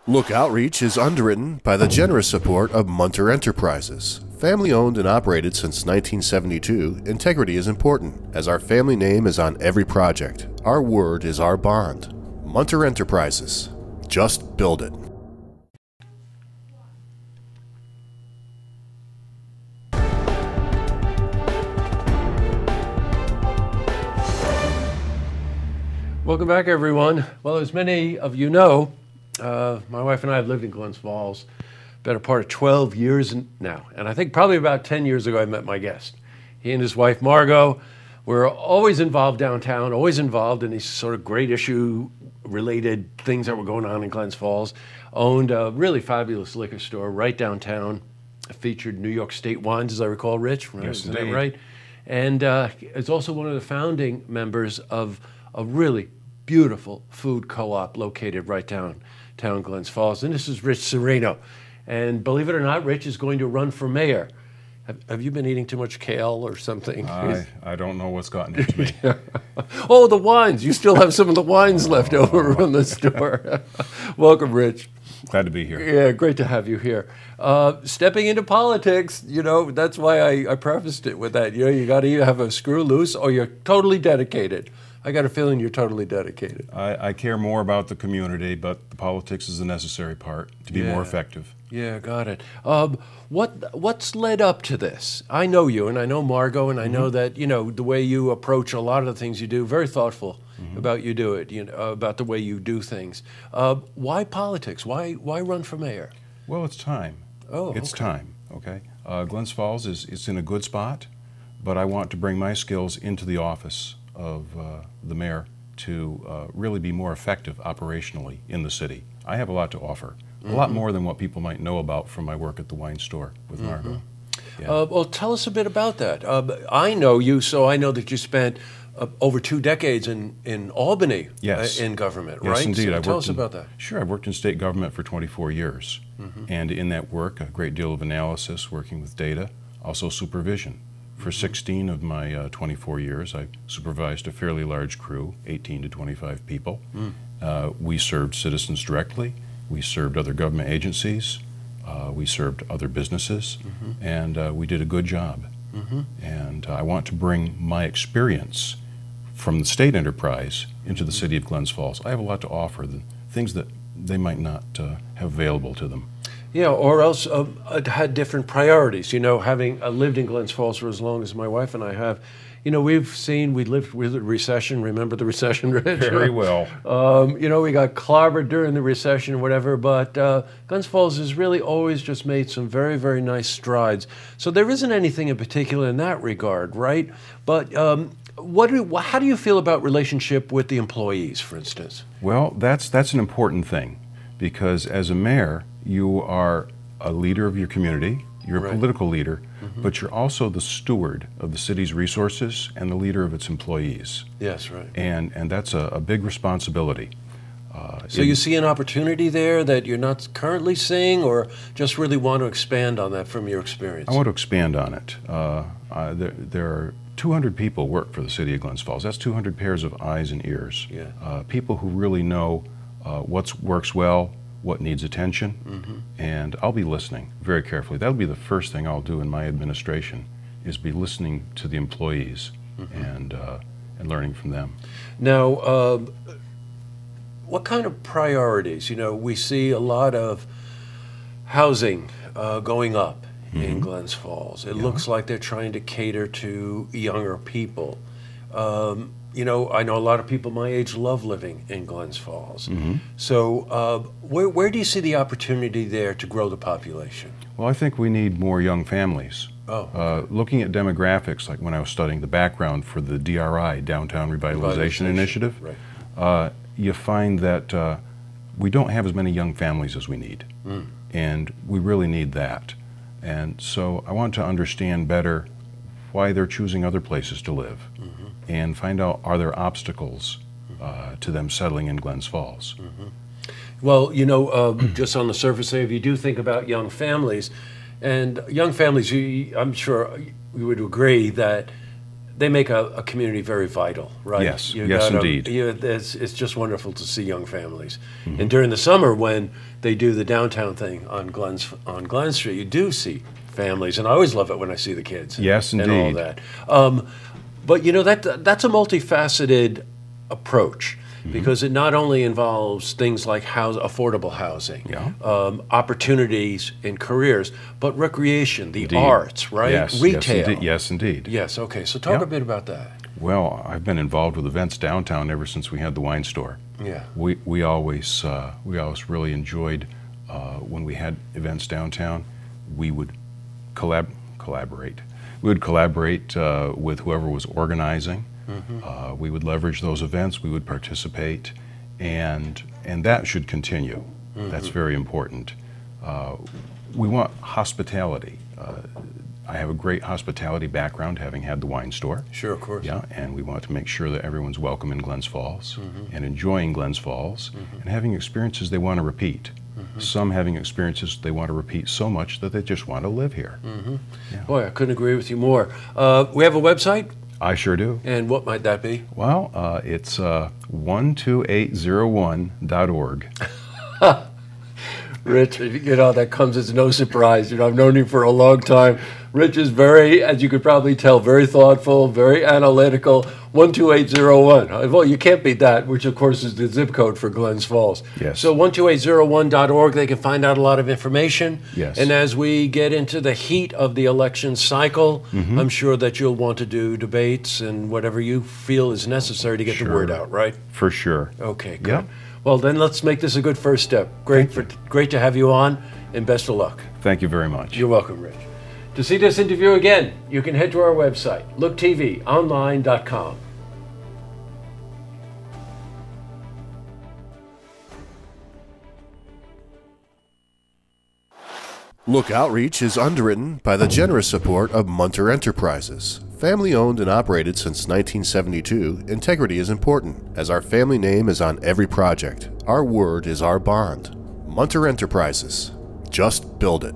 Look Outreach is underwritten by the generous support of Munter Enterprises. Family owned and operated since 1972, integrity is important, as our family name is on every project. Our word is our bond. Munter Enterprises. Just build it. Welcome back, everyone. Well, as many of you know, my wife and I have lived in Glens Falls better part of 12 years now. And I think probably about 10 years ago I met my guest. He and his wife, Margot, were always involved downtown, always involved in these sort of great issue-related things that were going on in Glens Falls. Owned a really fabulous liquor store right downtown. Featured New York State wines, as I recall, Rich. Right? Yes, Is that indeed. right? And is also one of the founding members of a really beautiful food co-op located right downtown Glens Falls. And this is Rich Cirino. And believe it or not, Rich is going to run for mayor. Have you been eating too much kale or something? I don't know what's gotten into me. Oh, the wines. You still have some of the wines left over from the store. Welcome, Rich. Glad to be here. Yeah, great to have you here. Stepping into politics, you know, that's why I prefaced it with that. You know, you got to either have a screw loose or you're totally dedicated. I got a feeling you're totally dedicated. I care more about the community, but the politics is the necessary part to be more effective. Yeah, got it. What's led up to this? I know you, and I know Margot, and I know that, you know, the way you approach a lot of the things you do, very thoughtful about you do it, you know, about the way you do things. Why politics? Why run for mayor? Well, it's time. Oh, it's okay. time. Okay. Glens Falls is in a good spot, but I want to bring my skills into the office of the mayor to really be more effective operationally in the city. I have a lot to offer, a lot more than what people might know about from my work at the wine store with Margot. Yeah. Well, tell us a bit about that. I know you, so I know that you spent over 2 decades in Albany Yes. in government, Yes, right? indeed. So I tell worked us about that. Sure. I've worked in state government for 24 years. And in that work, a great deal of analysis, working with data, also supervision. For 16 of my 24 years, I supervised a fairly large crew, 18 to 25 people. We served citizens directly. We served other government agencies. We served other businesses. And we did a good job. And I want to bring my experience from the state enterprise into the city of Glens Falls. I have a lot to offer, the things that they might not have available to them. Yeah, or else had different priorities. You know, having lived in Glens Falls for as long as my wife and I have, you know, we lived with the recession. Remember the recession, Rich? Very well. You know, we got clobbered during the recession or whatever, but Glens Falls has really always just made some very, very nice strides. So there isn't anything in particular in that regard, right? But how do you feel about relationship with the employees, for instance? Well, that's an important thing, because as a mayor, you are a leader of your community, you're a political leader, but you're also the steward of the city's resources and the leader of its employees. Yes, right. And that's a big responsibility. So you see an opportunity there that you're not currently seeing, or just really want to expand on that from your experience? I want to expand on it. There are 200 people work for the city of Glens Falls. That's 200 pairs of eyes and ears. Yeah. People who really know what works well, what needs attention, and I'll be listening very carefully. That'll be the first thing I'll do in my administration, is be listening to the employees and learning from them. Now, what kind of priorities? You know, we see a lot of housing going up in Glens Falls. It looks like they're trying to cater to younger people. You know, I know a lot of people my age love living in Glens Falls. So where do you see the opportunity there to grow the population? Well, I think we need more young families. Oh, okay. Looking at demographics, like when I was studying the background for the DRI, Downtown Revitalization Initiative, Right. You find that we don't have as many young families as we need. And we really need that. And so I want to understand better why they're choosing other places to live, and find out, are there obstacles to them settling in Glens Falls? Well, you know, just on the surface, if you do think about young families, and young families, I'm sure you would agree that they make a community very vital, right? Yes, yes, indeed. It's just wonderful to see young families. And during the summer, when they do the downtown thing on Glen Street, you do see families, and I always love it when I see the kids. Yes, and indeed. all that. But you know that's a multifaceted approach. Because it not only involves things like affordable housing, opportunities in careers, but recreation, the arts, right? Yes, retail. Yes, indeed. Yes, okay. So talk a bit about that. Well, I've been involved with events downtown ever since we had the wine store. Yeah. We always really enjoyed when we had events downtown. We would collaborate. We would collaborate with whoever was organizing. We would leverage those events, we would participate, and that should continue. That's very important. We want hospitality. I have a great hospitality background, having had the wine store. Sure, of course. Yeah, and we want to make sure that everyone's welcome in Glens Falls and enjoying Glens Falls and having experiences they want to repeat. Some having experiences they want to repeat so much that they just want to live here. Boy, I couldn't agree with you more. We have a website? I sure do. And what might that be? Well, it's 12801.org. Rich, you know, that comes as no surprise. You know, I've known you for a long time. Rich is very, as you could probably tell, very thoughtful, very analytical. 12801. Well, you can't beat that, which of course is the zip code for Glens Falls. Yes. So 12801.org, they can find out a lot of information. Yes. And as we get into the heat of the election cycle, I'm sure that you'll want to do debates and whatever you feel is necessary to get the word out, right? For sure. Okay, good. Yeah. Well, then let's make this a good first step. Great to have you on, and best of luck. Thank you very much. You're welcome, Rich. To see this interview again, you can head to our website, looktvonline.com. Look Outreach is underwritten by the generous support of Munter Enterprises. Family owned and operated since 1972, integrity is important, as our family name is on every project. Our word is our bond. Munter Enterprises. Just build it.